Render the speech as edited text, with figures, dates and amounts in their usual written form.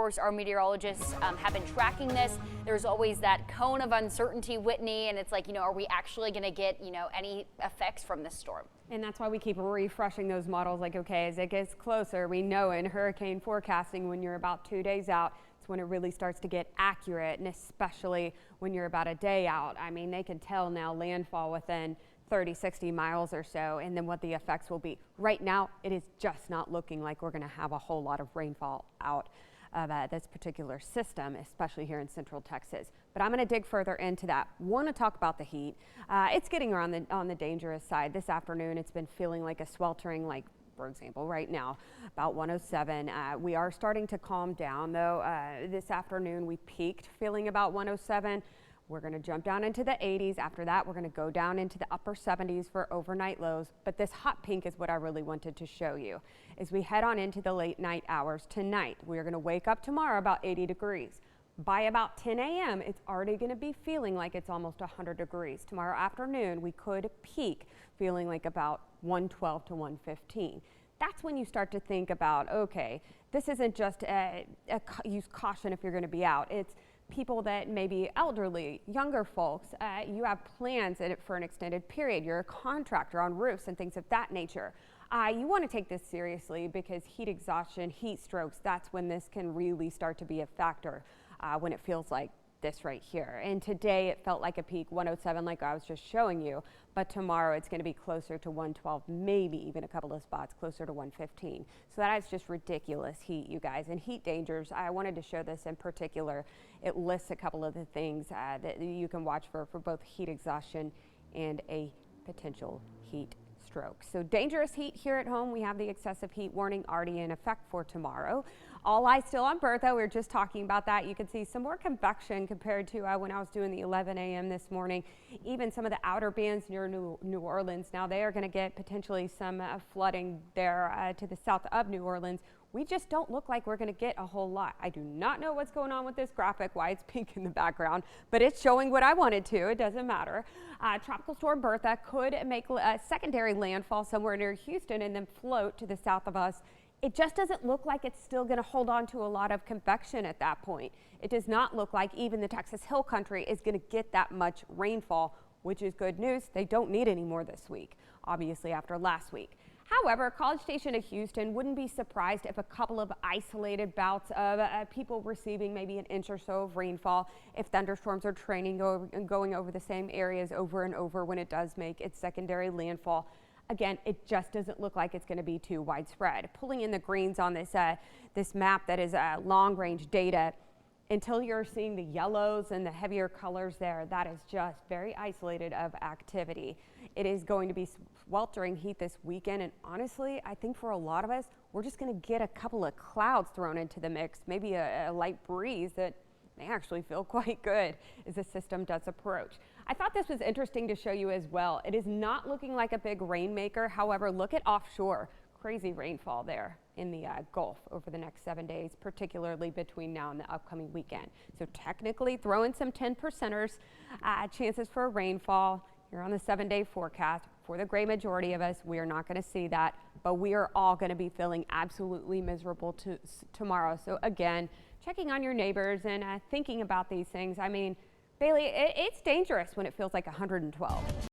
Of course, our meteorologists have been tracking this. There's always that cone of uncertainty, Whitney, and it's like, are we actually going to get, any effects from this storm? And that's why we keep refreshing those models. Like, okay, as it gets closer, we know in hurricane forecasting when you're about 2 days out, it's when it really starts to get accurate, and especially when you're about a day out. I mean, they can tell now landfall within 30, 60 miles or so, and then what the effects will be. Right now, it is just not looking like we're going to have a whole lot of rainfall out of this particular system, especially here in central Texas. But I'm going to dig further into that. Want to talk about the heat. It's getting on the dangerous side. This afternoon, it's been feeling like a sweltering, like, for example, right now, about 107. We are starting to calm down, though. This afternoon, we peaked feeling about 107. We're going to jump down into the 80s. After that, we're going to go down into the upper 70s for overnight lows. But this hot pink is what I really wanted to show you. As we head on into the late night hours tonight, we're going to wake up tomorrow about 80 degrees. By about 10 a.m., it's already going to be feeling like it's almost 100 degrees. Tomorrow afternoon, we could peak feeling like about 112 to 115. That's when you start to think about, okay, this isn't just use caution if you're going to be out. It's people that may be elderly, younger folks. You have plans in it for an extended period. You're a contractor on roofs and things of that nature. You want to take this seriously because heat exhaustion, heat strokes, that's when this can really start to be a factor when it feels like this right here. And today it felt like a peak 107 like I was just showing you, but tomorrow it's going to be closer to 112, maybe even a couple of spots closer to 115. So that is just ridiculous heat, you guys. And heat dangers, I wanted to show this in particular. It lists a couple of the things that you can watch for both heat exhaustion and a potential heat stroke. So dangerous heat here at home. We have the excessive heat warning already in effect for tomorrow. All eyes still on Bertha. We were just talking about that. You can see some more convection compared to when I was doing the 11 a.m. this morning. Even some of the outer bands near New Orleans. Now they are going to get potentially some flooding there to the south of New Orleans. We just don't look like we're going to get a whole lot. I do not know what's going on with this graphic, why it's pink in the background, but it's showing what I wanted to. It doesn't matter. Tropical storm Bertha could make a secondary landfall somewhere near Houston and then float to the south of us. It just doesn't look like it's still going to hold on to a lot of convection at that point. It does not look like even the Texas Hill Country is going to get that much rainfall, which is good news. They don't need any more this week, obviously after last week. However, College Station to Houston wouldn't be surprised if a couple of isolated bouts of people receiving maybe an inch or so of rainfall, if thunderstorms are going over the same areas over and over when it does make its secondary landfall. Again, it just doesn't look like it's going to be too widespread. Pulling in the greens on this this map that is long-range data, until you're seeing the yellows and the heavier colors there, that is just very isolated of activity. It is going to be sweltering heat this weekend, and honestly, I think for a lot of us, we're just going to get a couple of clouds thrown into the mix, maybe a light breeze that may actually feel quite good as the system does approach. I thought this was interesting to show you as well. It is not looking like a big rainmaker. However, look at offshore. Crazy rainfall there in the Gulf over the next 7 days, particularly between now and the upcoming weekend. So technically throw in some 10%ers chances for rainfall. You're on the 7-day forecast. For the great majority of us, we are not going to see that, but we are all going to be feeling absolutely miserable tomorrow. So again, checking on your neighbors and thinking about these things. I mean, Bailey, it's dangerous when it feels like 112.